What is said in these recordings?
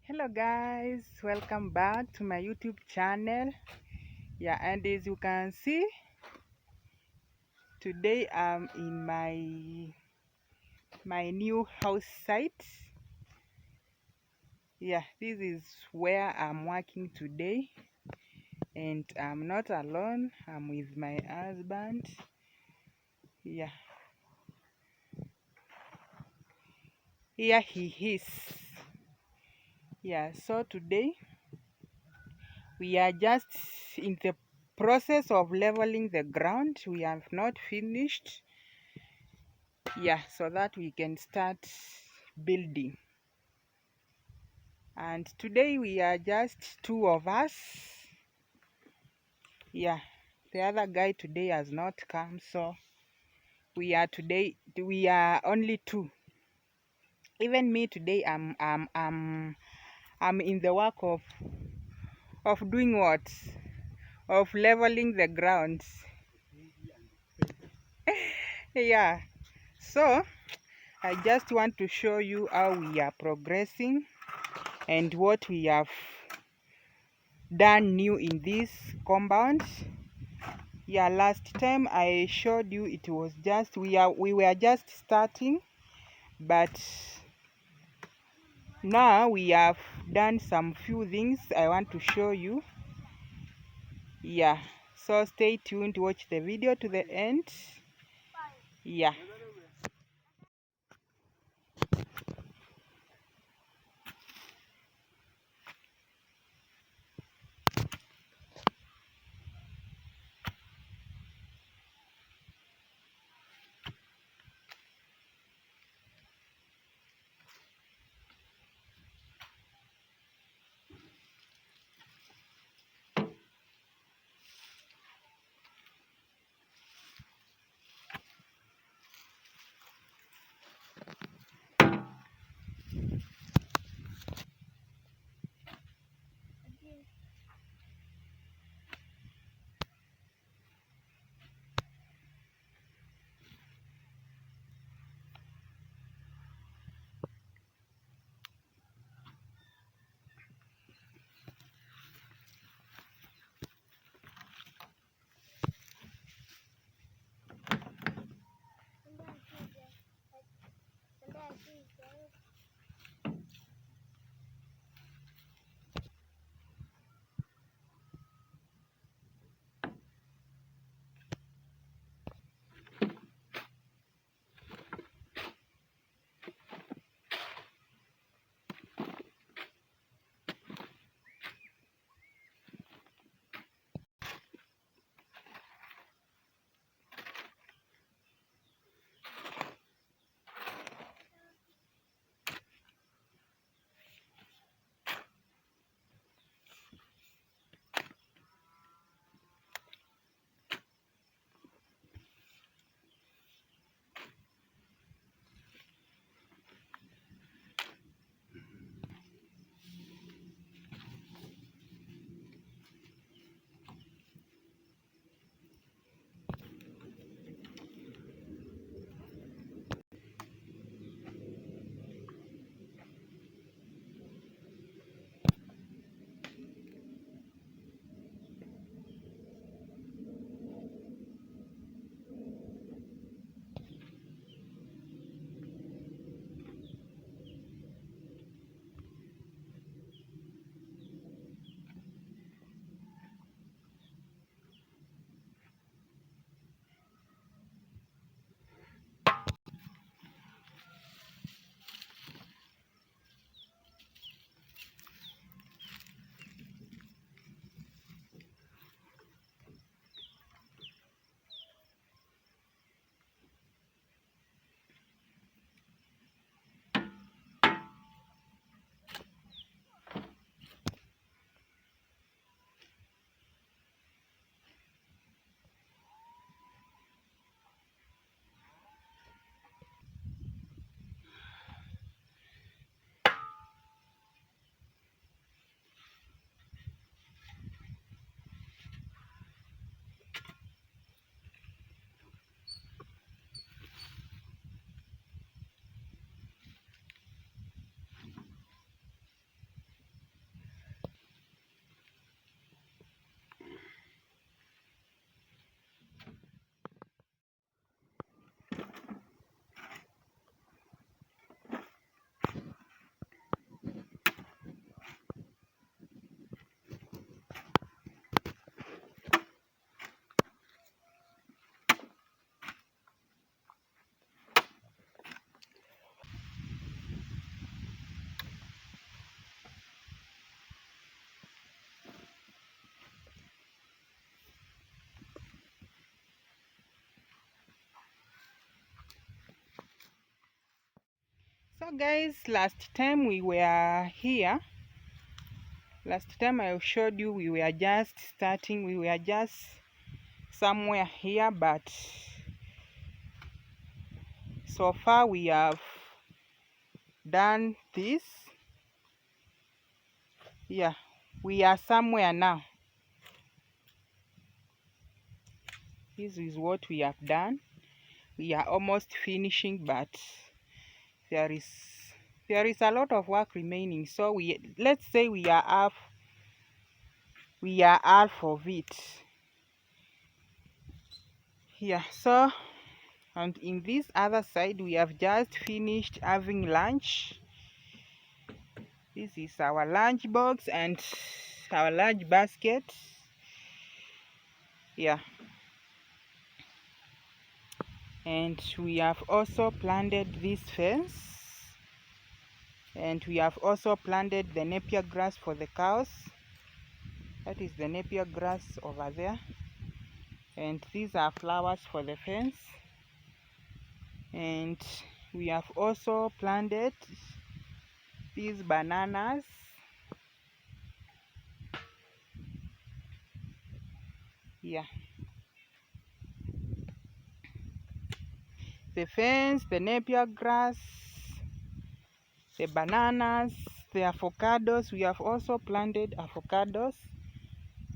Hello guys, welcome back to my YouTube channel. Yeah, and as you can see, today I'm in my new house site. Yeah, this is where I'm working today, and I'm not alone. I'm with my husband. Yeah, here he is. Yeah, so today we are just in the process of leveling the ground. We have not finished. Yeah, so that we can start building. And today we are just two of us. Yeah, the other guy today has not come, so we are only two. Even me today, I'm in the work of doing what, of leveling the ground. Yeah, so I just want to show you how we are progressing and what we have done new in this compound. Yeah, last time I showed you, it was just we were just starting, but now we have done some few things I want to show you. Yeah, so stay tuned, watch the video to the end. Yeah. So guys, last time we were here, last time I showed you we were just starting, we were just somewhere here, but so far we have done this. Yeah, we are somewhere now. This is what we have done. We are almost finishing, but there is a lot of work remaining. So let's say we are half of it. Yeah, so and in this other side we have just finished having lunch. This is our lunch box and our lunch basket. Yeah, and we have also planted this fence, and we have also planted the napier grass for the cows. That is the napier grass over there, and these are flowers for the fence. And we have also planted these bananas. Yeah, the fence, the napier grass, the bananas, the avocados. We have also planted avocados.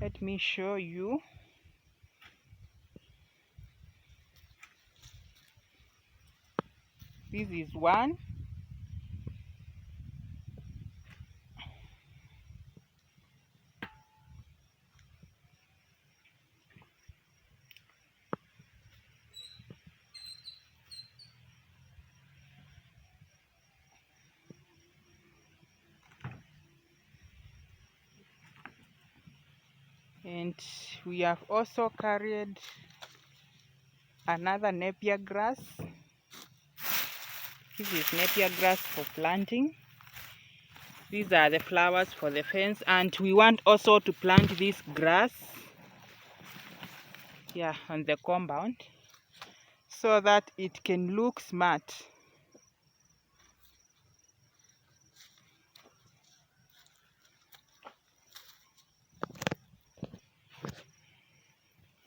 Let me show you. This is one. And we have also carried another napier grass. This is napier grass for planting. These are the flowers for the fence, and we want also to plant this grass, yeah, on the compound so that it can look smart.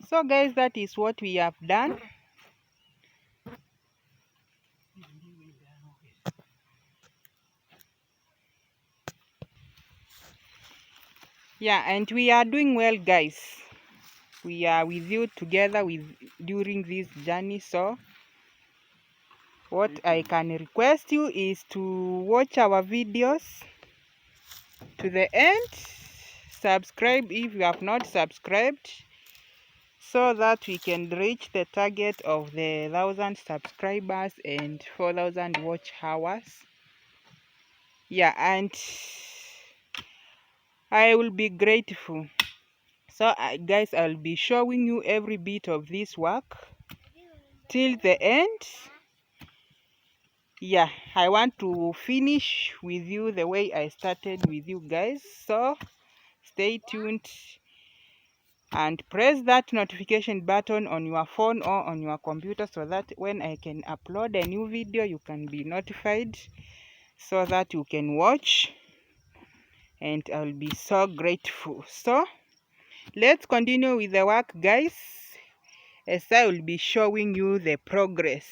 So guys, that is what we have done. Yeah, and we are doing well, guys. We are with you together during this journey. So what I can request you is to watch our videos to the end. Subscribe if you have not subscribed, so that we can reach the target of the 1,000 subscribers and 4,000 watch hours. Yeah, and I will be grateful. So guys, I'll be showing you every bit of this work till the end. Yeah, I want to finish with you the way I started with you guys. So stay tuned and press that notification button on your phone or on your computer, so that when I can upload a new video you can be notified, so that you can watch, and I'll be so grateful. So let's continue with the work, guys, as I will be showing you the progress.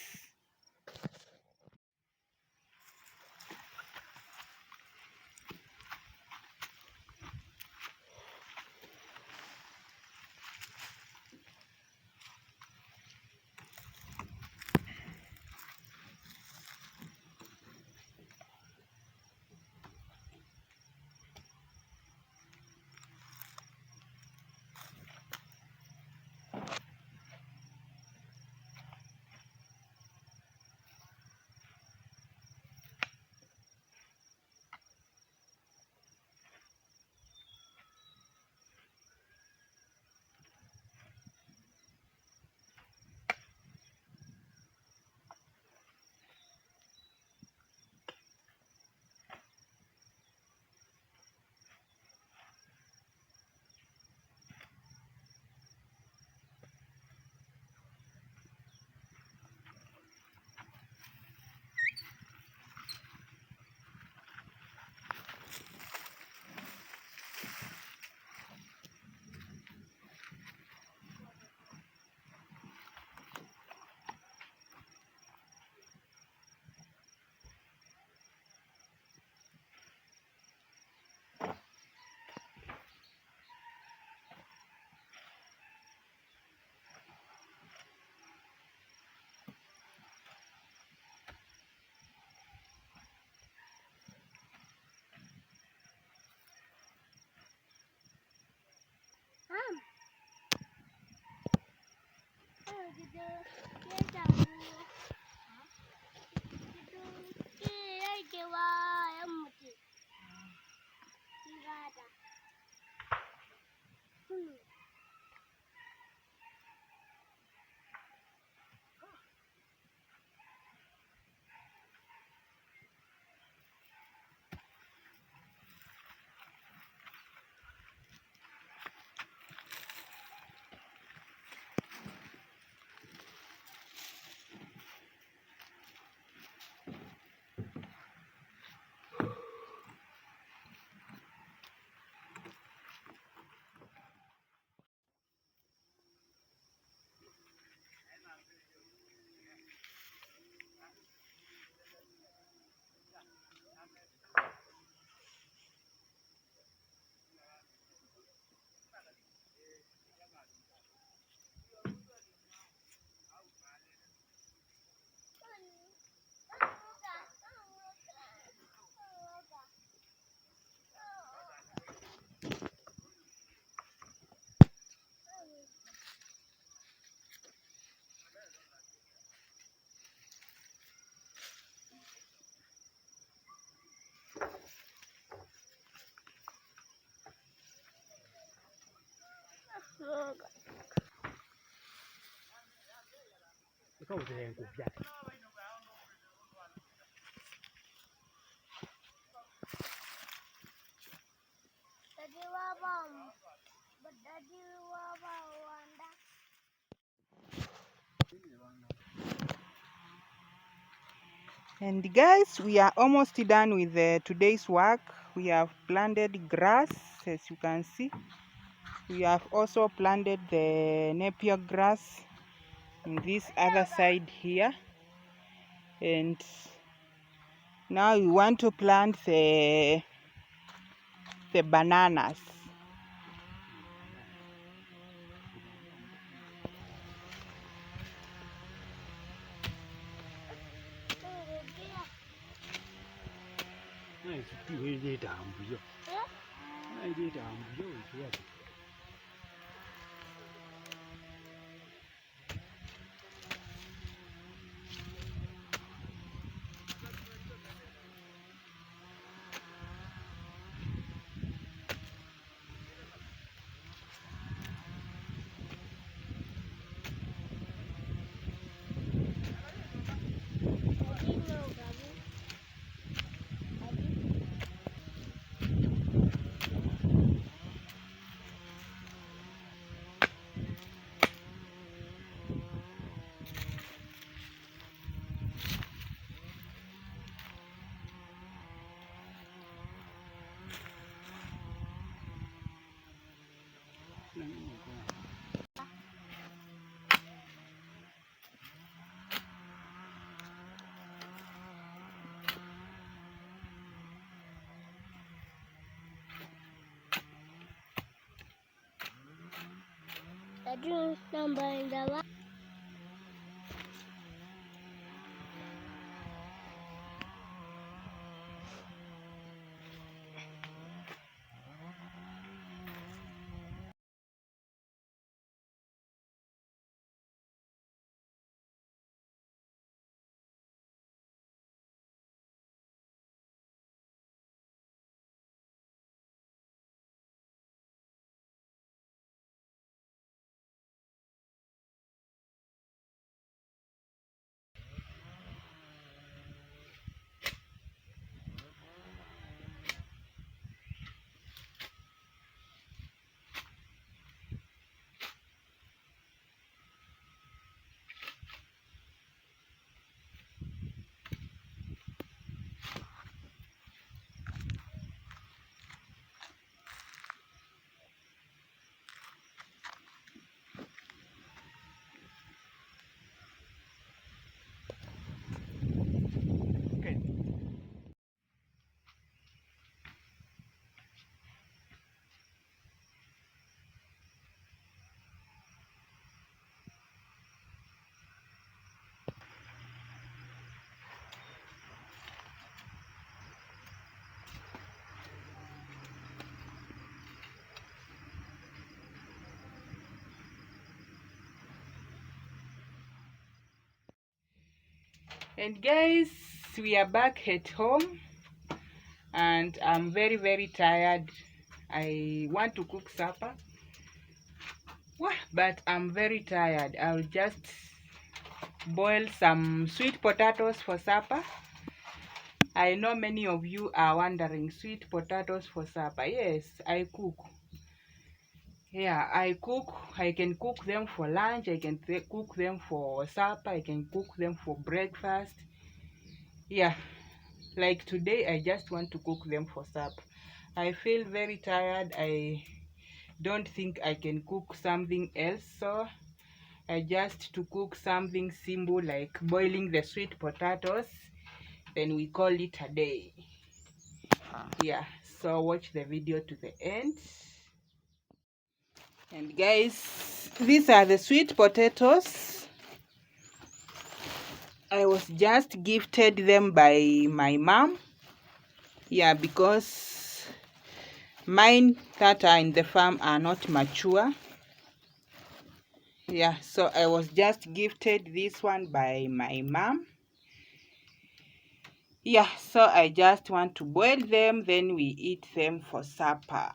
And guys, we are almost done with today's work. We have planted grass, as you can see. We have also planted the napier grass in this other side here. And now we want to plant the bananas. Tadi nambahin dawa. And guys, we are back at home and I'm very, very tired. I want to cook supper, but I'm very tired. I'll just boil some sweet potatoes for supper. I know many of you are wondering, sweet potatoes for supper. Yes, I cook. Yeah, I cook. I can cook them for lunch. I can cook them for supper. I can cook them for breakfast. Yeah, like today, I just want to cook them for supper. I feel very tired. I don't think I can cook something else. So I just to cook something simple like boiling the sweet potatoes. Then we call it a day. Yeah, so watch the video to the end. And guys, these are the sweet potatoes. I was just gifted them by my mom. Yeah, because mine that are in the farm are not mature. Yeah, so I was just gifted this one by my mom. Yeah, so I just want to boil them, then we eat them for supper.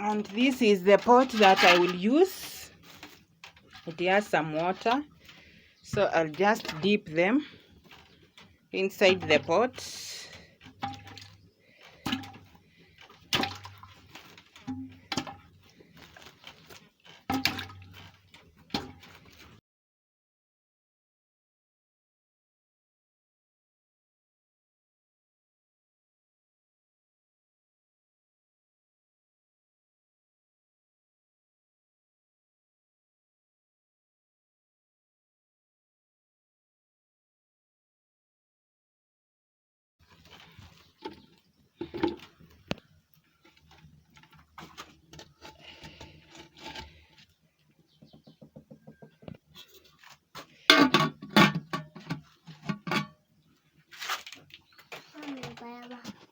And this is the pot that I will use. It has some water, so I'll just dip them inside the pot. Mami, para abajo.